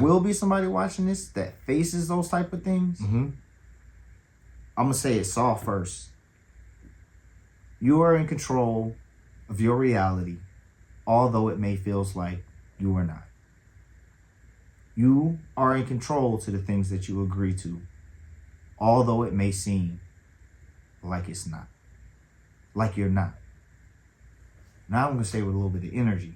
will be somebody watching this that faces those type of things, I'm going to say it soft first. You are in control of your reality, although it may feels like you are not. You are in control to the things that you agree to, although it may seem like it's not. Like you're not. Now I'm going to say with a little bit of energy.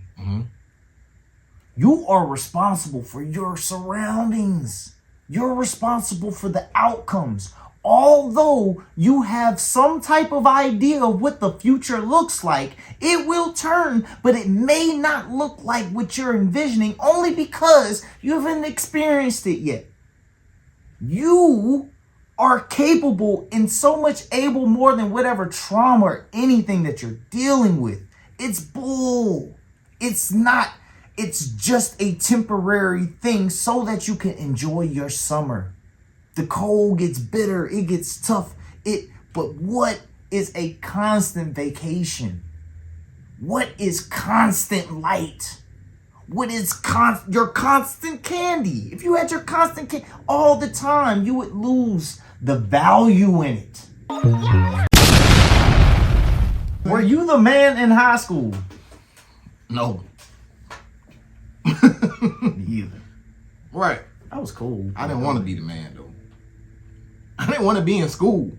You are responsible for your surroundings. You're responsible for the outcomes. Although you have some type of idea of what the future looks like, it will turn, but it may not look like what you're envisioning only because you haven't experienced it yet. You are capable and so much able more than whatever trauma or anything that you're dealing with. It's bull. It's not. It's just a temporary thing so that you can enjoy your summer. The cold gets bitter. It gets tough. But what is a constant vacation? What is constant light? What is your constant candy? If you had your constant candy all the time, you would lose the value in it. Were you the man in high school? No. Neither. Right. That was cool. I didn't want to be the man, though. I didn't want to be in school.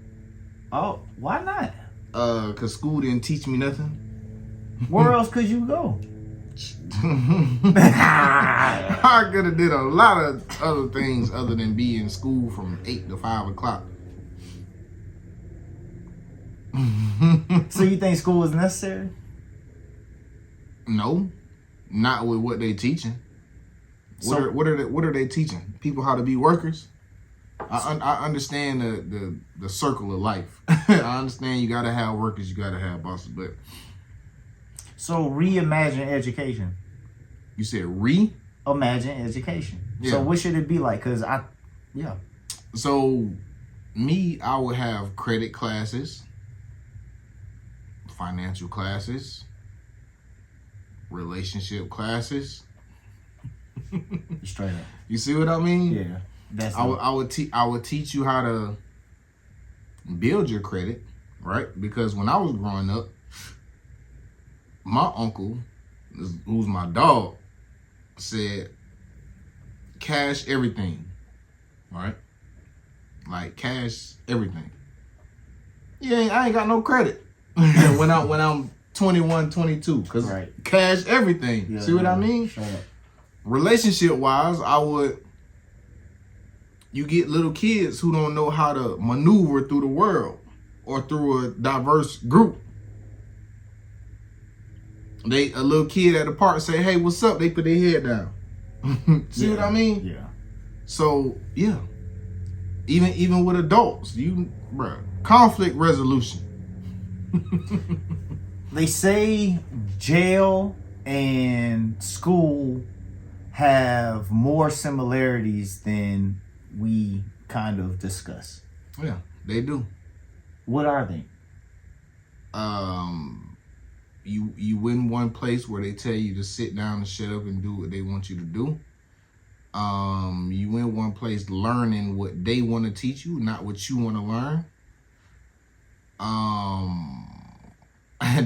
Oh, why not? Cause school didn't teach me nothing. Where else could you go? I could have did a lot of other things other than be in school from 8 to 5 o'clock. So you think school is necessary? No, not with what they teaching. So, what are they teaching? People how to be workers? I understand the circle of life. I understand you gotta have workers, you gotta have bosses, but so reimagine education. You said Imagine education. Yeah. So what should it be like? So me, I would have credit classes, financial classes, relationship classes. Straight up. You see what I mean? Yeah. I would teach you how to build your credit, right? Because when I was growing up, my uncle, who's my dog, said, cash everything, right? Like cash everything. Yeah, I ain't got no credit when I'm 21, 22, because cash everything. Yeah, see what I mean? Relationship wise, you get little kids who don't know how to maneuver through the world or through a diverse group. A little kid at the park say, "Hey, what's up?" They put their head down. See what I mean? Yeah. So yeah, even with adults, conflict resolution. They say jail and school have more similarities than we kind of discuss. Yeah, they do. What are they? You in one place where they tell you to sit down and shut up and do what they want you to do. You in one place learning what they want to teach you, not what you want to learn.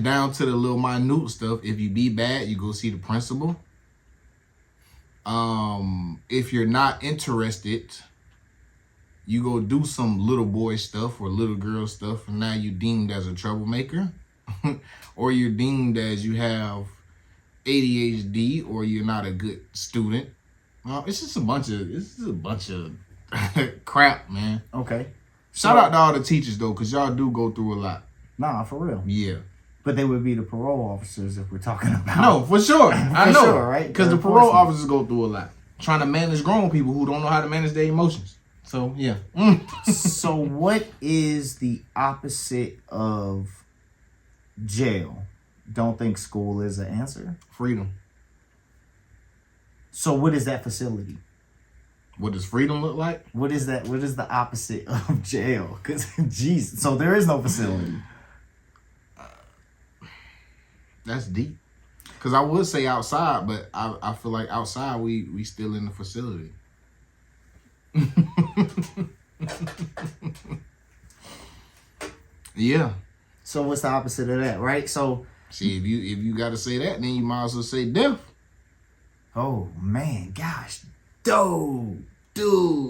Down to the little minute stuff. If you be bad, you go see the principal. If you're not interested, you go do some little boy stuff or little girl stuff, and now you're deemed as a troublemaker. Or you're deemed as you have ADHD, or you're not a good student. It's just a bunch of crap, man. Okay. Shout out to all the teachers though, because y'all do go through a lot. Nah, for real. Yeah. But they would be the parole officers if we're talking about. No, for sure. I know, sure, right? Because the parole officers go through a lot, trying to manage grown people who don't know how to manage their emotions. So yeah. So what is the opposite of jail? Don't think school is an answer. Freedom. So what is that facility? What does freedom look like? What is that? What is the opposite of jail? Because, jeez, so there is no facility. That's deep. Because I would say outside, but I feel like outside we still in the facility. Yeah. So what's the opposite of that, right? So see, if you got to say that, then you might as well say death. Oh man, gosh, dude,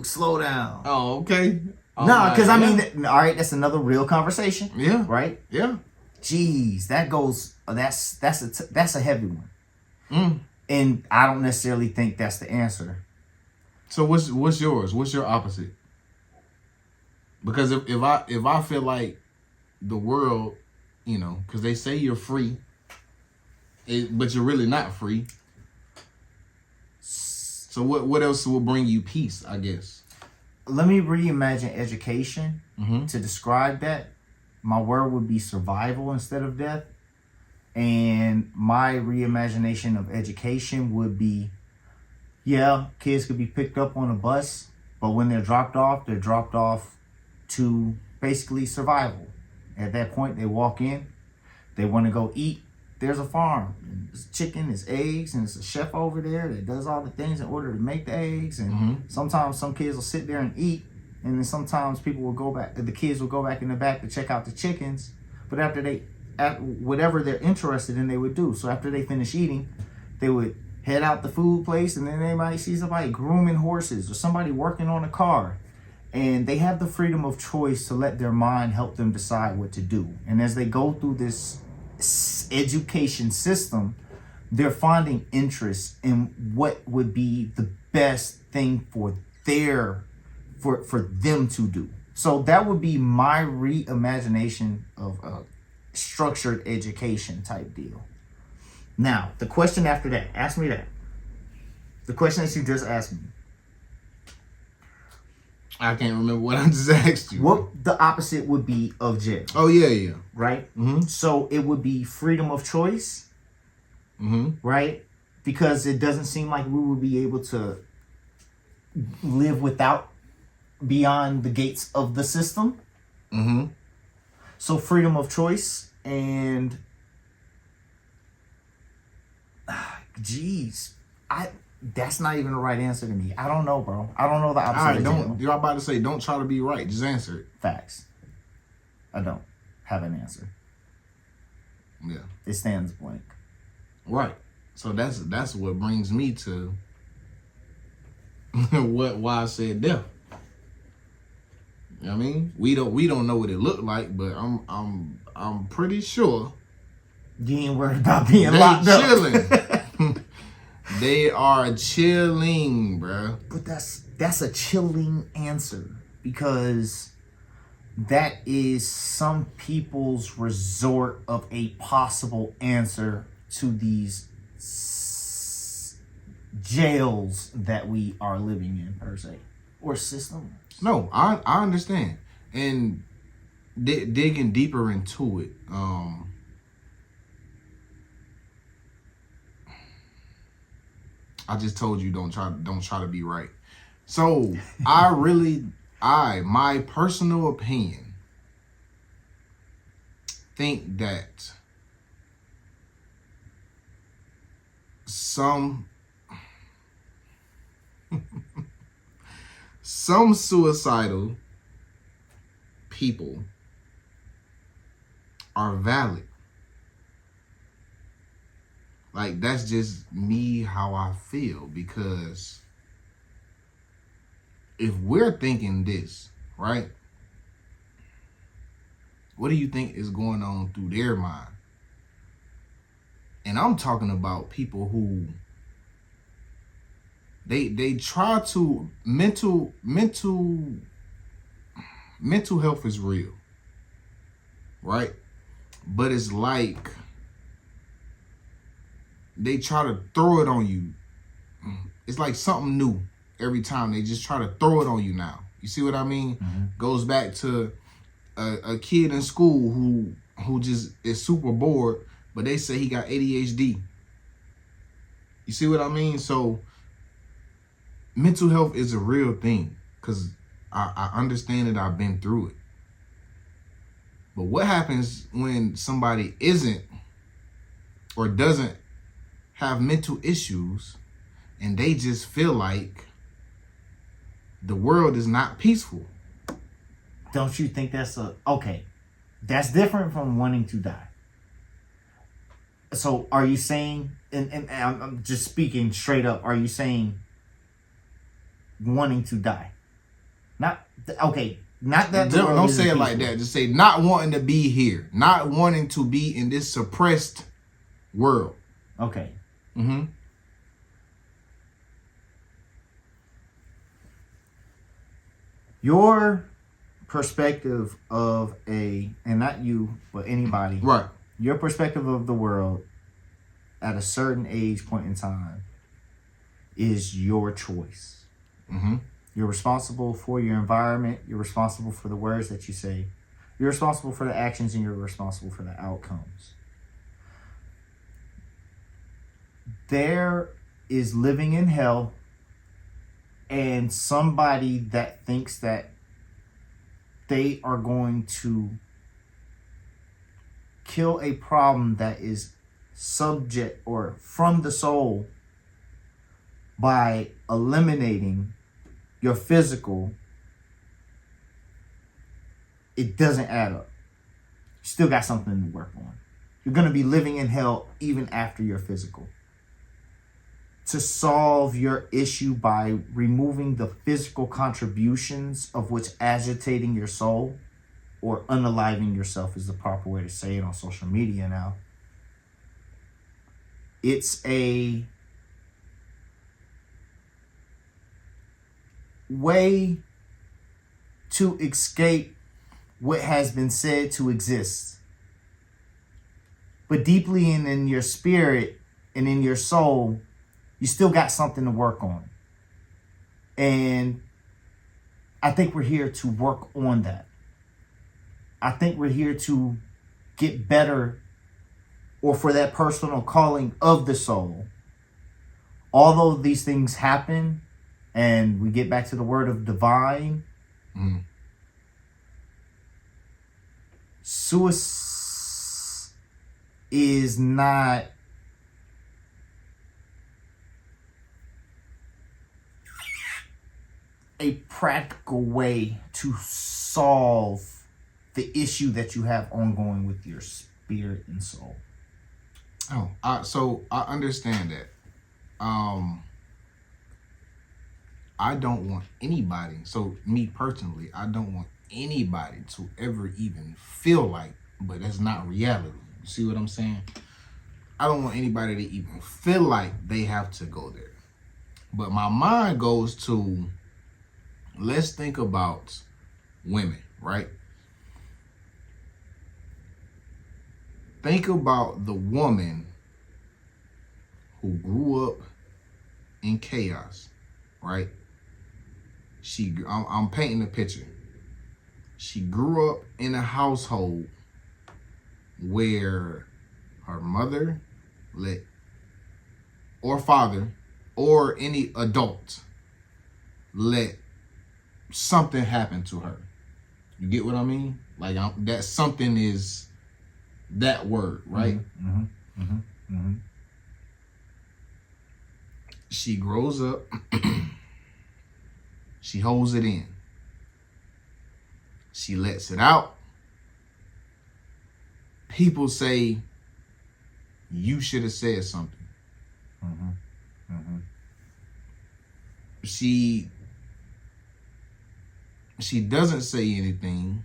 slow down. Oh, okay. No, because I mean, all right, that's another real conversation. Yeah. Right. Yeah. Jeez, that goes. That's a heavy one. And I don't necessarily think that's the answer. So what's yours? What's your opposite? Because if I feel like the world, you know, because they say you're free, but you're really not free. So what else will bring you peace, I guess? Let me reimagine education to describe that. My word would be survival instead of death. And my reimagination of education would be, yeah, kids could be picked up on a bus, but when they're dropped off to basically survival. At that point, they walk in, they want to go eat. There's a farm. There's chicken, there's eggs, and there's a chef over there that does all the things in order to make the eggs. And sometimes some kids will sit there and eat, and then sometimes people will go back. The kids will go back in the back to check out the chickens. But whatever they're interested in, they would do. So after they finish eating, they would head out the food place, and then they might see somebody grooming horses or somebody working on a car. And they have the freedom of choice to let their mind help them decide what to do. And as they go through this education system, they're finding interest in what would be the best thing for them to do. So that would be my reimagination of a structured education type deal. Now, the question after that, ask me that. The question that you just asked me. I can't remember what I just asked you. What the opposite would be of jail. Oh, yeah. Right? So it would be freedom of choice. Right? Because it doesn't seem like we would be able to live beyond the gates of the system. So freedom of choice and that's not even the right answer to me. I don't know, bro. I don't know the opposite. All right, you're about to say don't try to be right. Just answer it. Facts. I don't have an answer. Yeah. It stands blank. Right. So that's what brings me to why I said death. You know what I mean? We don't know what it looked like, but I'm pretty sure you ain't worried about being locked up. Chilling. They are chilling, bro. But that's a chilling answer because that is some people's resort of a possible answer to these jails that we are living in, per se, or system. No, I understand. And digging deeper into it, I just told you don't try to be right. So my personal opinion, think that some suicidal people are valid. Like, that's just me, how I feel, because if we're thinking this, right, what do you think is going on through their mind? And I'm talking about people who they try to mental health is real, right? But it's like they try to throw it on you. It's like something new every time. They just try to throw it on you now. You see what I mean? Goes back to a kid in school who just is super bored, but they say he got ADHD. You see what I mean? So mental health is a real thing because I understand it. I've been through it. But what happens when somebody isn't or doesn't have mental issues and they just feel like the world is not peaceful. Don't you think that's okay? That's different from wanting to die. So are you saying, and I'm just speaking straight up, are you saying wanting to die? Not that the world Don't isn't say it like peaceful. that. Just say not wanting to be here, not wanting to be in this suppressed world. Okay. Mm-hmm. Your perspective of and not you, but anybody, Right. your perspective of the world at a certain age point in time is your choice. Mm-hmm. You're responsible for your environment. You're responsible for the words that you say. You're responsible for the actions, and you're responsible for the outcomes. There is living in hell, and somebody that thinks that they are going to kill a problem that is subject or from the soul by eliminating your physical, it doesn't add up. You still got something to work on. You're going to be living in hell even after your physical. To solve your issue by removing the physical contributions of what's agitating your soul, or unaliving yourself is the proper way to say it on social media now. It's a way to escape what has been said to exist. But deeply in your spirit and in your soul, you still got something to work on. And I think we're here to work on that. I think we're here to get better, or for that personal calling of the soul. Although these things happen, and we get back to the word of divine, suicide is not a practical way to solve the issue that you have ongoing with your spirit and soul. So I understand that. I don't want anybody, so me personally, I don't want anybody to ever even feel like, but that's not reality. You see what I'm saying? I don't want anybody to even feel like they have to go there. But my mind goes to, let's think about women, right? Think about the woman who grew up in chaos, right? I'm painting a picture. She grew up in a household where her mother or father or any adult let something happen to her. You get what I mean? Like that something is that word, right? Mm-hmm. Mm-hmm. Mm-hmm. She grows up. She holds it in. She lets it out. People say, you should have said something. Mm-hmm. Mm-hmm. She doesn't say anything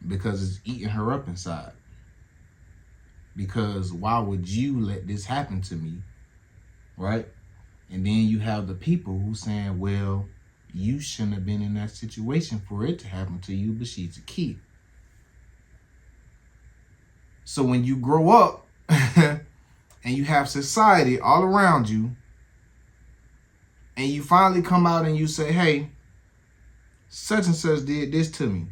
because it's eating her up inside. Because why would you let this happen to me? Right? And then you have the people who saying, well, you shouldn't have been in that situation for it to happen to you, but she's a kid. So when you grow up and you have society all around you, and you finally come out and you say, hey, such and such did this to me.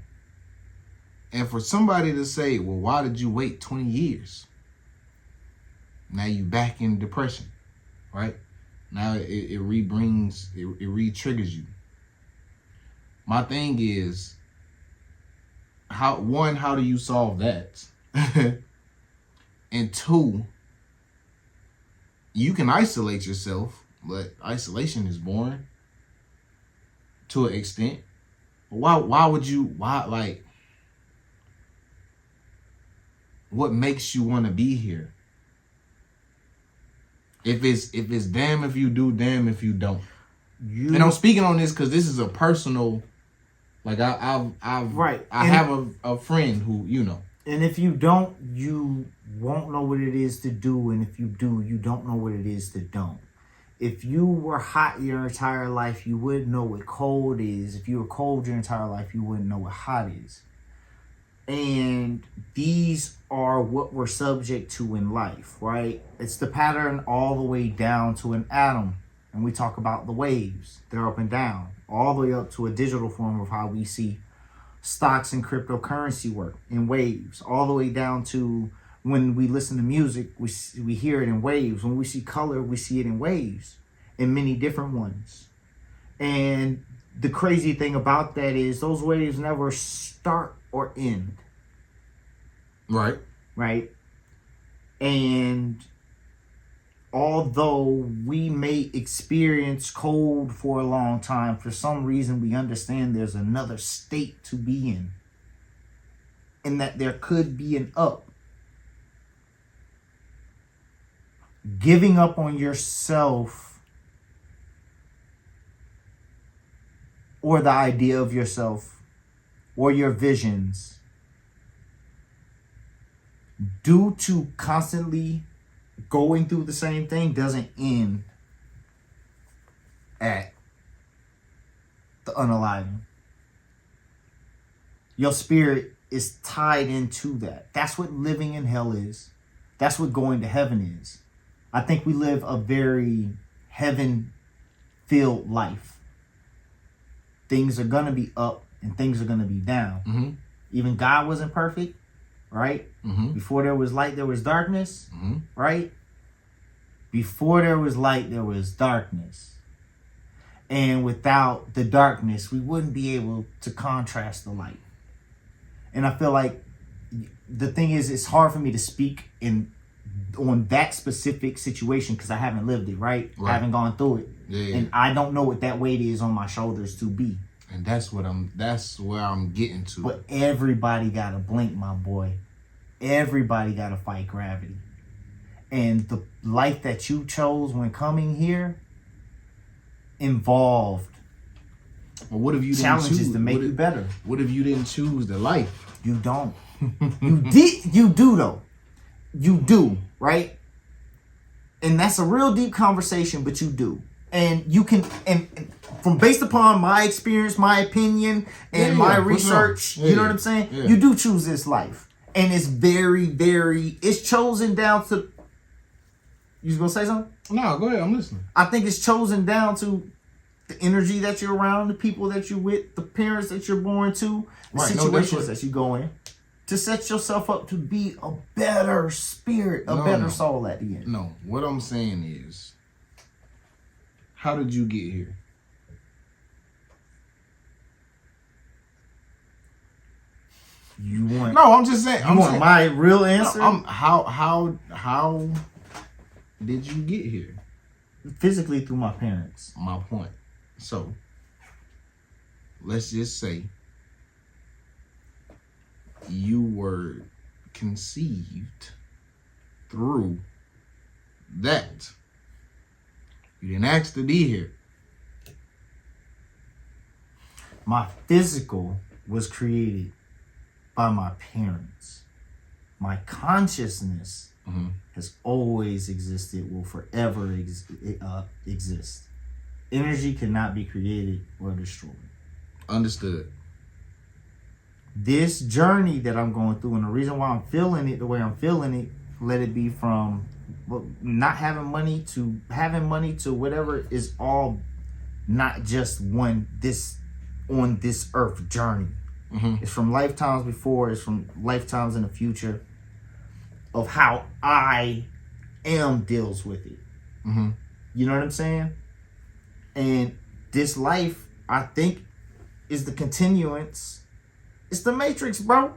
And for somebody to say, well, why did you wait 20 years? Now you back in depression, right? Now it re-triggers you. My thing is, how do you solve that? And two, you can isolate yourself, but isolation is boring to an extent. Why would you, like, what makes you want to be here? If it's damn if you do, damn if you don't. And I'm speaking on this because this is a personal, like, I have a friend who, you know. And if you don't, you won't know what it is to do. And if you do, you don't know what it is to don't. If you were hot your entire life, you wouldn't know what cold is. If you were cold your entire life, you wouldn't know what hot is. And these are what we're subject to in life, right? It's the pattern all the way down to an atom. And we talk about the waves. They're up and down. All the way up to a digital form of how we see stocks and cryptocurrency work in waves. All the way down to when we listen to music, we hear it in waves. When we see color, we see it in waves, in many different ones. And the crazy thing about that is those waves never start or end. Right. Right. And although we may experience cold for a long time, for some reason we understand there's another state to be in. And that there could be an up. Giving up on yourself or the idea of yourself or your visions due to constantly going through the same thing doesn't end at the unaliving. Your spirit is tied into that. That's what living in hell is. That's what going to heaven is. I think we live a very heaven-filled life. Things are going to be up and things are going to be down. Mm-hmm. Even God wasn't perfect, right? Mm-hmm. Before there was light, there was darkness, Mm-hmm. right? Before there was light, there was darkness. And without the darkness, we wouldn't be able to contrast the light. And I feel like the thing is, it's hard for me to speak on that specific situation because I haven't lived it, right? I haven't gone through it. Yeah. And I don't know what that weight is on my shoulders to be. And that's where I'm getting to. But everybody got to blink, my boy. Everybody got to fight gravity. And the life that you chose when coming here involved challenges to make you better. What if you didn't choose the life? You don't. You do though. You do, right? And that's a real deep conversation, but you do. And you can, and from based upon my experience, my opinion, and my research, you know what I'm saying? Yeah. You do choose this life. And it's very, very, it's chosen down to, you gonna say something? No, go ahead, I'm listening. I think it's chosen down to the energy that you're around, the people that you're with, the parents that you're born to, the situations that you go in, to set yourself up to be a better spirit, a better soul at the end. No, what I'm saying is, how did you get here? You want? No, I'm just saying. You want my real answer? No, how did you get here? Physically through my parents. My point. So, let's just say you were conceived through that. You didn't ask to be here. My physical was created by my parents. My consciousness has always existed, will forever exist. Energy cannot be created or destroyed. Understood. This journey that I'm going through, and the reason why I'm feeling it the way I'm feeling it, let it be from not having money to having money to whatever, is all not just on this earth journey. It's from lifetimes before, it's from lifetimes in the future of how I am deals with it. You know what I'm saying? And this life, I think, is the continuance. It's the Matrix, bro.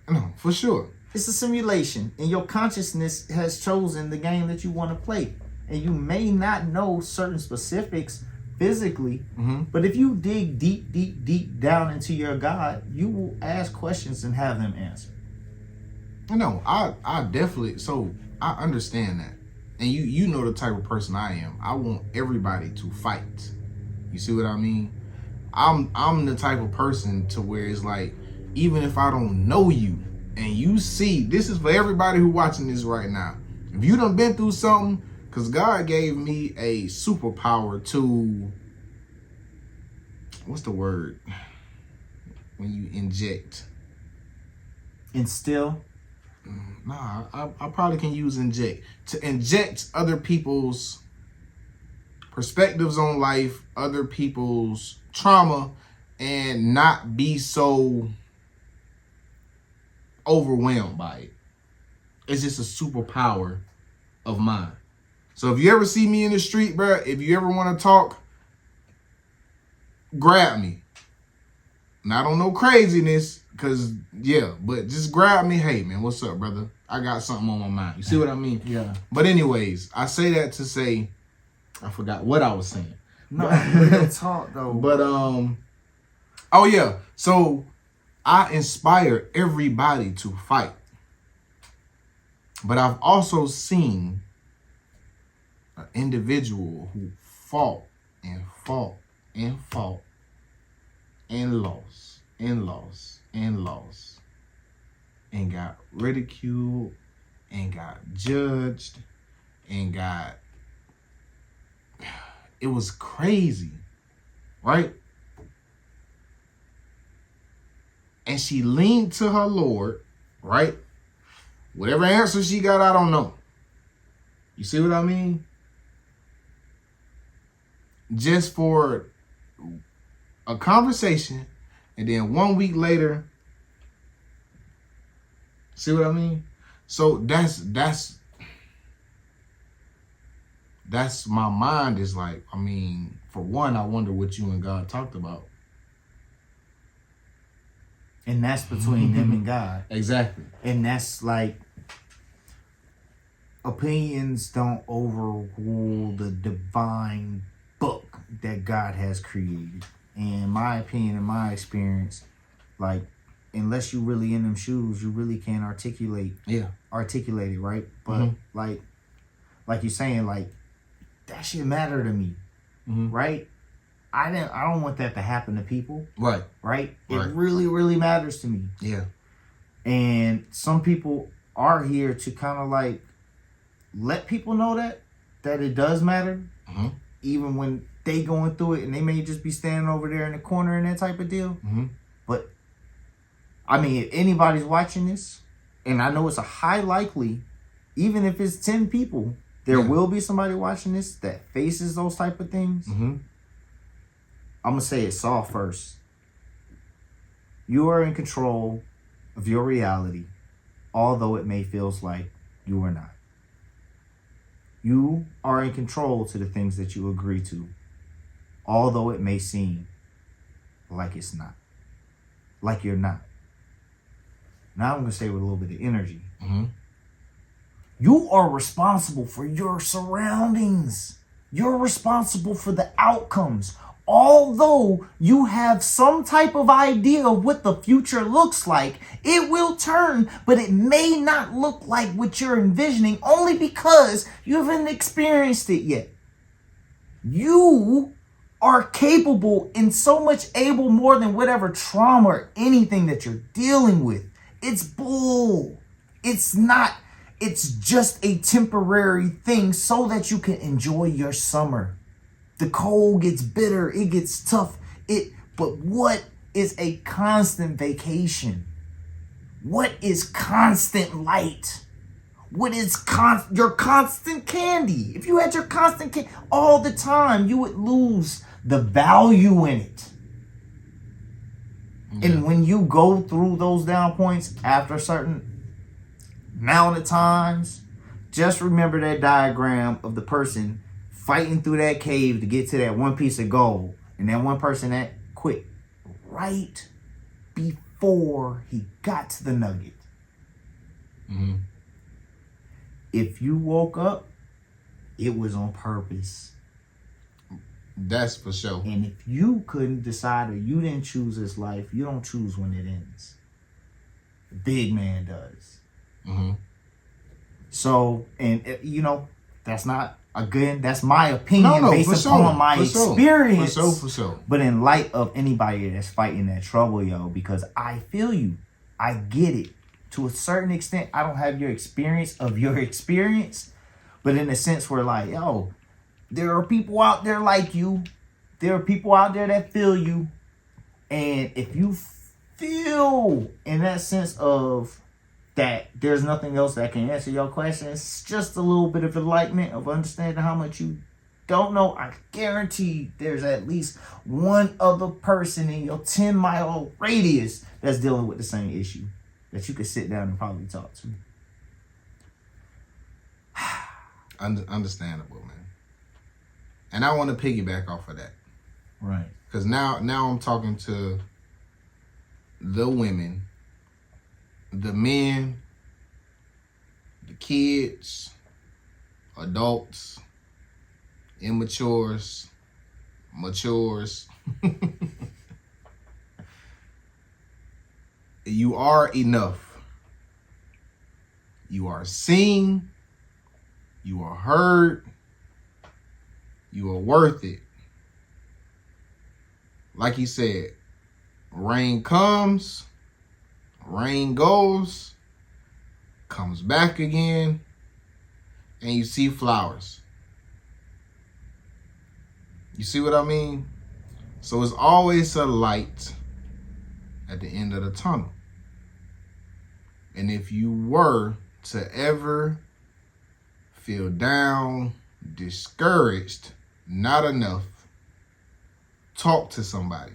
No, for sure. It's a simulation, and your consciousness has chosen the game that you want to play. and you may not know certain specifics physically, Mm-hmm. but if you dig deep, deep, deep down into your God, you will ask questions and have them answered. No, I definitely, so I understand that. And you know the type of person I am. I want everybody to fight. You see what I mean? I'm the type of person to where it's like, even if I don't know you, and you see, this is for everybody who watching this right now. If you done been through something, because God gave me a superpower to, what's the word? When you inject. Instill. Nah, I probably can use inject. To inject other people's perspectives on life, other people's trauma, and not be so overwhelmed by it. It's just a superpower of mine. So if you ever see me in the street, bro, if you ever want to talk, grab me. Not on no craziness, because, yeah, but just grab me. Hey, man, what's up, brother? I got something on my mind. You see what I mean? Yeah. But anyways, I say that to say, I forgot what I was saying. No, real talk, though. But, oh, yeah. So I inspire everybody to fight. But I've also seen an individual who fought and fought and fought and lost and lost and lost and got ridiculed and got judged and got, it was crazy, right? And she leaned to her Lord, right? Whatever answer she got, I don't know. You see what I mean? Just for a conversation, and then 1 week later, see what I mean? So that's my mind is like, I mean, for one, I wonder what you and God talked about. And that's between him and God. Exactly. And that's like, opinions don't overrule the divine book that God has created. And my opinion and my experience, like, unless you really in them shoes, you really can't articulate it, right? But like you're saying, like, that shit matter to me, right? I don't want that to happen to people, right? It really, really matters to me. Yeah. And some people are here to kind of like let people know that it does matter, even when they going through it, and they may just be standing over there in the corner and that type of deal. But I mean, if anybody's watching this, and I know it's a high likely, even if it's 10 people, there will be somebody watching this that faces those type of things. I'm going to say it soft first. You are in control of your reality, although it may feels like you are not. You are in control to the things that you agree to, although it may seem like it's not. Like you're not. Now I'm going to say with a little bit of energy. You are responsible for your surroundings. You're responsible for the outcomes. Although you have some type of idea of what the future looks like, it will turn, but it may not look like what you're envisioning only because you haven't experienced it yet. You are capable and so much able more than whatever trauma or anything that you're dealing with. It's bull. It's not. It's just a temporary thing so that you can enjoy your summer. The cold gets bitter. It gets tough. But what is a constant vacation? What is constant light? What is your constant candy? If you had your constant candy all the time, you would lose the value in it. And when you go through those down points after a certain amount of times, just remember that diagram of the person fighting through that cave to get to that one piece of gold, and that one person that quit right before he got to the nugget. If you woke up it was on purpose. That's for sure. And if you couldn't decide or you didn't choose this life, you don't choose when it ends. The big man does. Mm-hmm. So, and you know, that's not again. That's my opinion based upon my experience. For sure. But in light of anybody that's fighting that trouble, yo, because I feel you, I get it to a certain extent. I don't have your experience, but in a sense where like, yo, there are people out there like you. There are people out there that feel you. And if you feel in that sense of that there's nothing else that can answer your question, it's just a little bit of enlightenment of understanding how much you don't know. I guarantee there's at least one other person in your 10-mile radius that's dealing with the same issue that you could sit down and probably talk to. Understandable, man. And I want to piggyback off of that. Right. Because now I'm talking to the women, the men, the kids, adults, immatures, matures. You are enough. You are seen. You are heard. You are worth it. Like he said, rain comes, rain goes, comes back again, and you see flowers. You see what I mean? So it's always a light at the end of the tunnel. And if you were to ever feel down, discouraged, not enough, talk to somebody.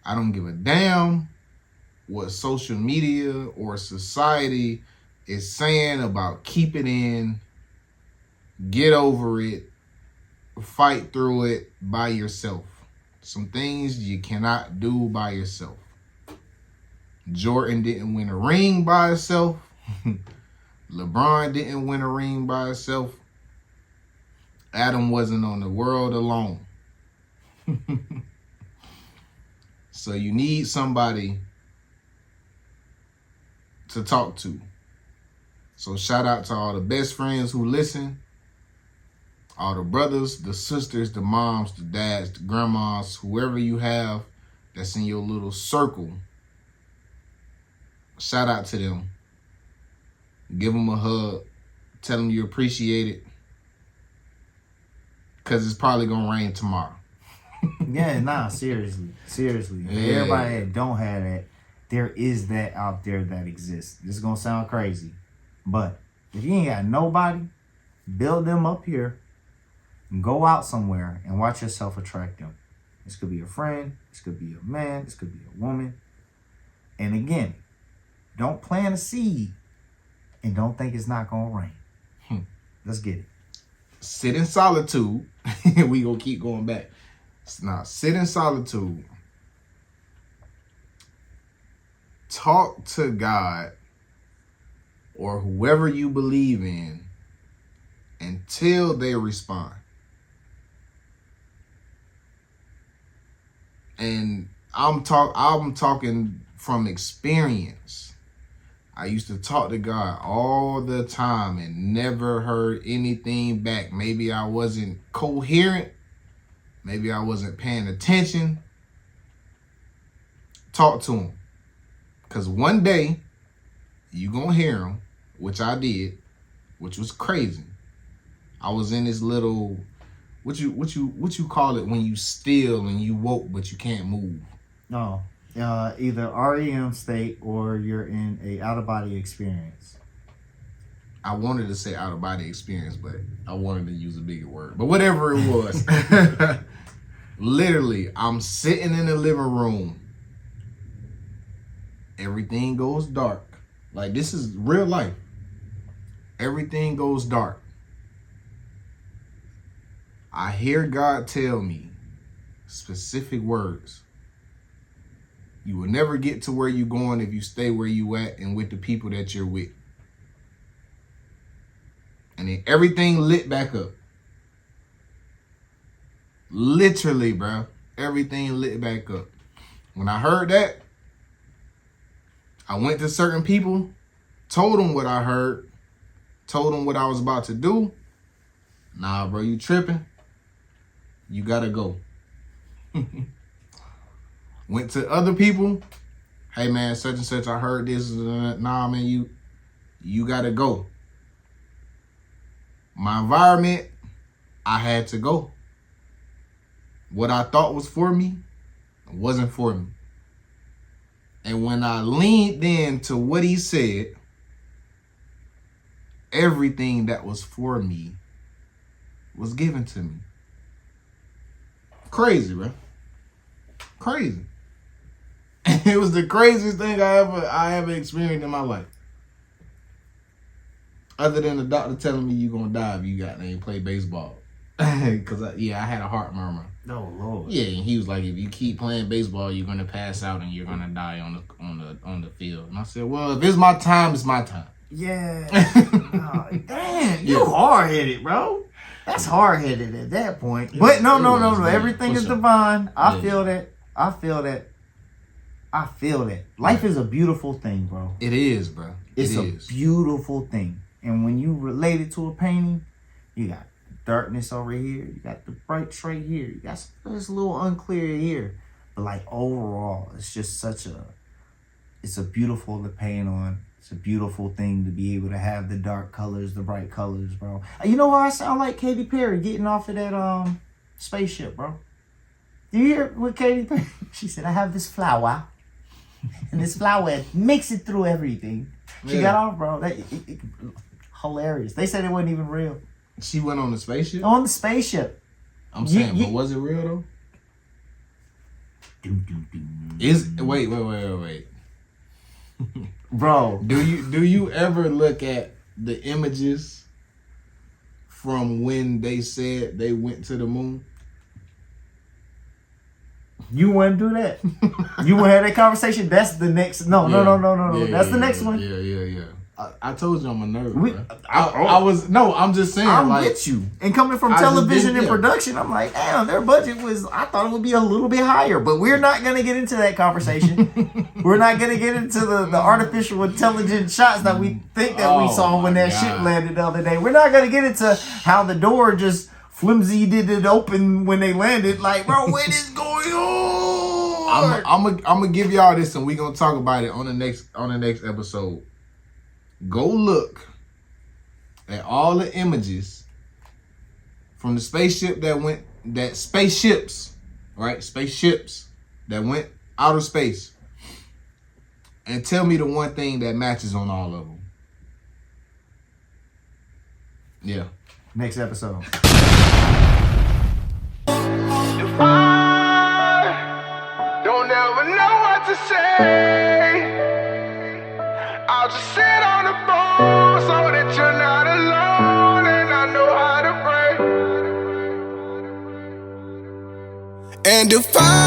I don't give a damn what social media or society is saying about keep it in, get over it, fight through it by yourself. Some things you cannot do by yourself. Jordan didn't win a ring by himself. LeBron didn't win a ring by himself. Adam wasn't on the world alone. So you need somebody to talk to. So shout out to all the best friends who listen. All the brothers, the sisters, the moms, the dads, the grandmas, whoever you have that's in your little circle. Shout out to them. Give them a hug. Tell them you appreciate it. Because it's probably going to rain tomorrow. Yeah, nah, seriously. Yeah. Everybody that don't have that, there is that out there that exists. This is going to sound crazy. But if you ain't got nobody, build them up here and go out somewhere and watch yourself attract them. This could be a friend. This could be a man. This could be a woman. And again, don't plant a seed and don't think it's not going to rain. Let's get it. Sit in solitude. We going to keep going back. Now, sit in solitude. Talk to God or whoever you believe in until they respond. And I'm talking from experience. I used to talk to God all the time and never heard anything back. Maybe I wasn't coherent. Maybe I wasn't paying attention. Talk to him. Because one day, you going to hear him, which I did, which was crazy. I was in this little, what you call it when you still and you woke but you can't move? No. Either REM state or you're in a out-of-body experience. I wanted to say out-of-body experience, but I wanted to use a bigger word. But whatever it was. Literally, I'm sitting in the living room. Everything goes dark. Like, this is real life. Everything goes dark. I hear God tell me specific words. You will never get to where you're going if you stay where you at and with the people that you're with. And then everything lit back up. Literally, bro. Everything lit back up. When I heard that, I went to certain people, told them what I heard, told them what I was about to do. Nah, bro, you tripping. You gotta go. Went to other people. Hey, man, such and such, I heard this. Nah, man, you gotta go. My environment, I had to go. What I thought was for me wasn't for me. And when I leaned in to what he said, everything that was for me was given to me. Crazy, bro. Crazy. It was the craziest thing I ever experienced in my life. Other than the doctor telling me you're gonna die if you ain't play baseball. Cause I had a heart murmur. Oh Lord. Yeah, and he was like, if you keep playing baseball, you're gonna pass out and you're gonna die on the field. And I said, well, if it's my time, it's my time. Yeah. Oh, damn, you hard headed, bro. That's hard headed at that point. But no. Everything is divine. I feel that. Life is a beautiful thing, bro. It is, bro. It's a beautiful thing. And when you relate it to a painting, you got darkness over here, you got the bright straight here, you got it's a little unclear here. But like overall, it's just it's a beautiful to paint on. It's a beautiful thing to be able to have the dark colors, the bright colors, bro. You know why I sound like Katy Perry getting off of that spaceship, bro? Do you hear what Katy Perry? She said, I have this flower. And this flower makes it through everything. She got off, bro. Hilarious. They said it wasn't even real. She went on the spaceship? On the spaceship. I'm saying, but was it real though? Wait. Bro. Do you ever look at the images from when they said they went to the moon? You wouldn't do that. You wouldn't have that conversation. That's the next. No. That's the next one. Yeah. I told you I'm a nerd. I'm just saying. I'm with you. And coming from television and production, I'm like, damn, their budget I thought it would be a little bit higher. But we're not going to get into that conversation. We're not going to get into the artificial intelligence shots that we think that we saw when that ship landed the other day. We're not going to get into how the door just flimsy did it open when they landed. Like, bro, what is going on? I'm gonna give y'all this, and we gonna talk about it on the next episode. Go look at all the images from the spaceship spaceships that went outer space, and tell me the one thing that matches on all of them. Yeah. Next episode. If I don't ever know what to say, I'll just sit on the phone so that you're not alone, and I know how to pray. And if I